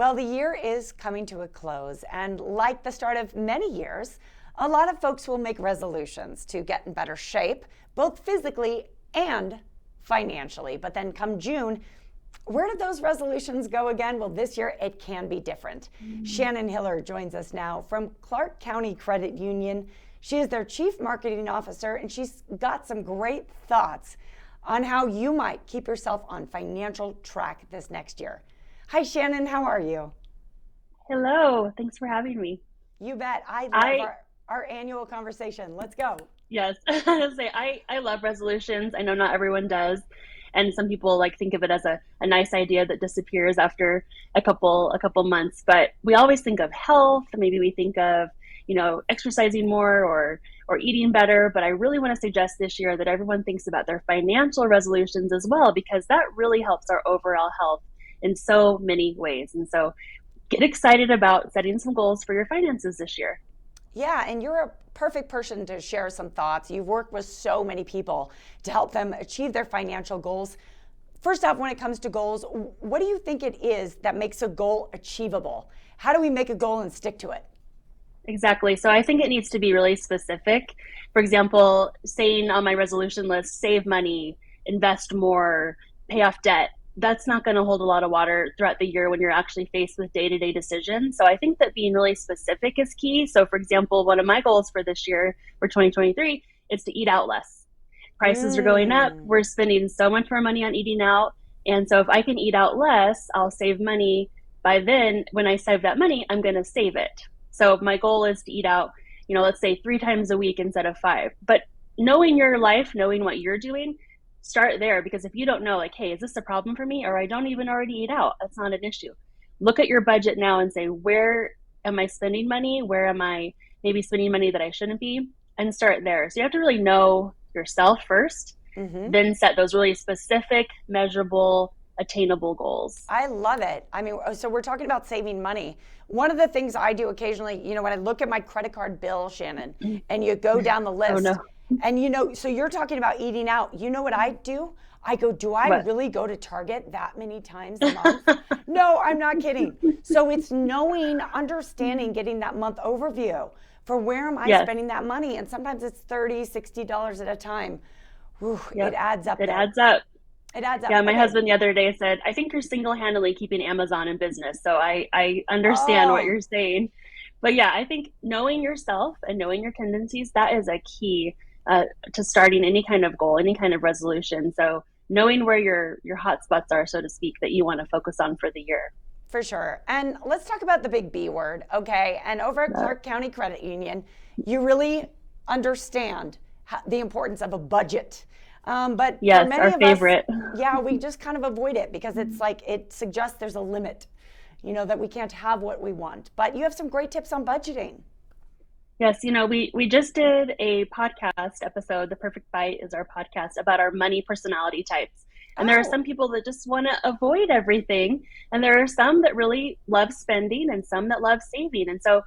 Well, the year is coming to a close, and like the start of many years, a lot of folks will make resolutions to get in better shape, both physically and financially. But then come June, where did those resolutions go again? Well, this year it can be different. Shannon Hiller joins us now from Clark County Credit Union. She is their Chief Marketing Officer, and she's got some great thoughts on how you might keep yourself on financial track this next year. Hi, Shannon. How are you? Hello, thanks for having me. You bet. I love I our annual conversation. Let's go. yes, I was say I love resolutions. I know not everyone does, and some people like think of it as a nice idea that disappears after a couple months. But we always think of health. Maybe we think of exercising more or eating better. But I really want to suggest this year that everyone thinks about their financial resolutions as well, because that really helps our overall health in so many ways. And so get excited about setting some goals for your finances this year. Yeah, and you're a perfect person to share some thoughts. You've worked with so many people to help them achieve their financial goals. First off, when it comes to goals, what do you think it is that makes a goal achievable? How do we make a goal and stick to it? Exactly. So I think it needs to be really specific. For example, saying on my resolution list, save money, invest more, pay off debt. That's not going to hold a lot of water throughout the year when you're actually faced with day to day decisions. So I think that being really specific is key. So, for example, one of my goals for this year, for 2023, is to eat out less. Prices are going up. Mm. We're spending so much more money on eating out. And so if I can eat out less, I'll save money. By then, when I save that money, I'm going to save it. So my goal is to eat out, let's say 3 times a week instead of five. But knowing your life, knowing what you're doing, start there. Because if you don't know, like, hey, is this a problem for me? Or I don't even already eat out, that's not an issue. Look at your budget now and say, where am I spending money? Where am I maybe spending money that I shouldn't be? And start there. So you have to really know yourself first, Hmm. then set those really specific, measurable, attainable goals. I love it. I mean, so we're talking about saving money. One of the things I do occasionally, when I look at my credit card bill, Shannon, and you go down the Oh no. list, and so you're talking about eating out. You know what I do? I go, do I What? really go to Target that many times a month? No, I'm not kidding. So it's knowing, understanding, getting that month overview for where am I Yes. spending that money? And sometimes it's $30, $60 at a time. Whew, it Yep. adds up It though. adds up. It adds up. Yeah, my Okay. husband the other day said, I think you're single-handedly keeping Amazon in business. So I understand what Oh, you're saying. But yeah, I think knowing yourself and knowing your tendencies, that is a key to starting any kind of goal, any kind of resolution. So knowing where your hot spots are, so to speak, that you want to focus on for the year. for sure. And let's talk about the big B word, okay? And over at Uh, Clark County Credit Union, you really understand the importance of a budget. But for yes, many our of us, favorite. yeah, we just kind of avoid it because it's like it suggests there's a limit, that we can't have what we want. But you have some great tips on budgeting. Yes, we just did a podcast episode. The Perfect Bite is our podcast about our money personality types. And there are Oh, some people that just want to avoid everything, and there are some that really love spending and some that love saving. And so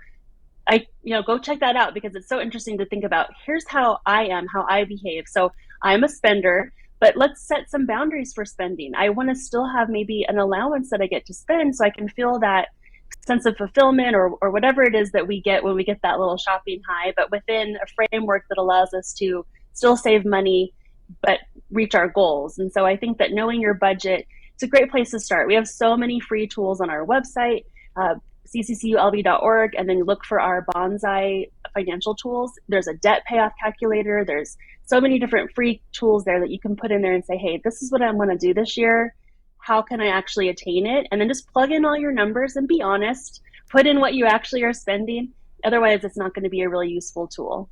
go check that out because it's so interesting to think about. Here's how I am, how I behave. So I'm a spender, but let's set some boundaries for spending. I want to still have maybe an allowance that I get to spend so I can feel that sense of fulfillment or whatever it is that we get when we get that little shopping high, but within a framework that allows us to still save money but reach our goals. And so I think that knowing your budget, it's a great place to start. We have so many free tools on our website, ccculv.org, and then you look for our Bonsai financial tools. There's a debt payoff calculator. There's so many different free tools there that you can put in there and say, hey, this is what I want to do this year. How can I actually attain it? And then just plug in all your numbers and be honest. Put in what you actually are spending. Otherwise, it's not going to be a really useful tool.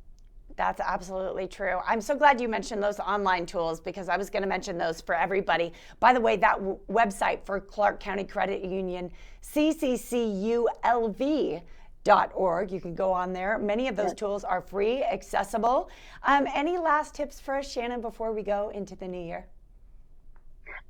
that's absolutely true. I'm so glad you mentioned those online tools because I was going to mention those for everybody. By the way, that website for Clark County Credit Union, ccculv.org. You can go on there. Many of those Yeah. tools are free, accessible. Any last tips for us, Shannon, before we go into the new year?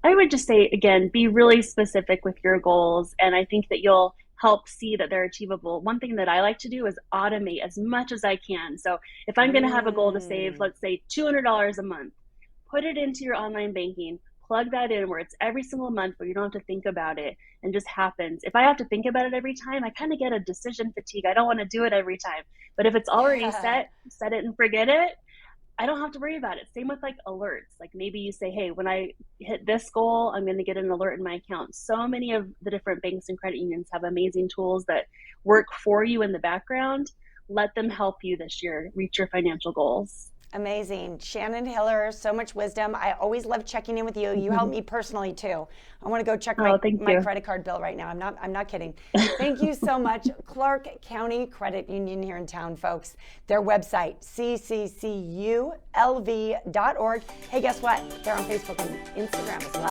I would just say, again, be really specific with your goals. And I think that you'll help see that they're achievable. One thing that I like to do is automate as much as I can. So if I'm going to have a goal to save, Mm. let's say $200 a month, put it into your online banking, plug that in where it's every single month where you don't have to think about it and just happens. If I have to think about it every time, I kind of get a decision fatigue. I don't want to do it every time. But if it's already set it and forget it, I don't have to worry about it. Same with like alerts. Like maybe you say, hey, when I hit this goal, I'm going to get an alert in my account. So many of the different banks and credit unions have amazing tools that work for you in the background. Let them help you this year reach your financial goals. Amazing. Shannon Hiller, so much wisdom. I always love checking in with you. You help me personally too. I want to go check my credit card bill right now. I'm not kidding. Thank you so much. Clark County Credit Union here in town, folks. Their website, ccculv.org. Hey, guess what? They're on Facebook and Instagram as well.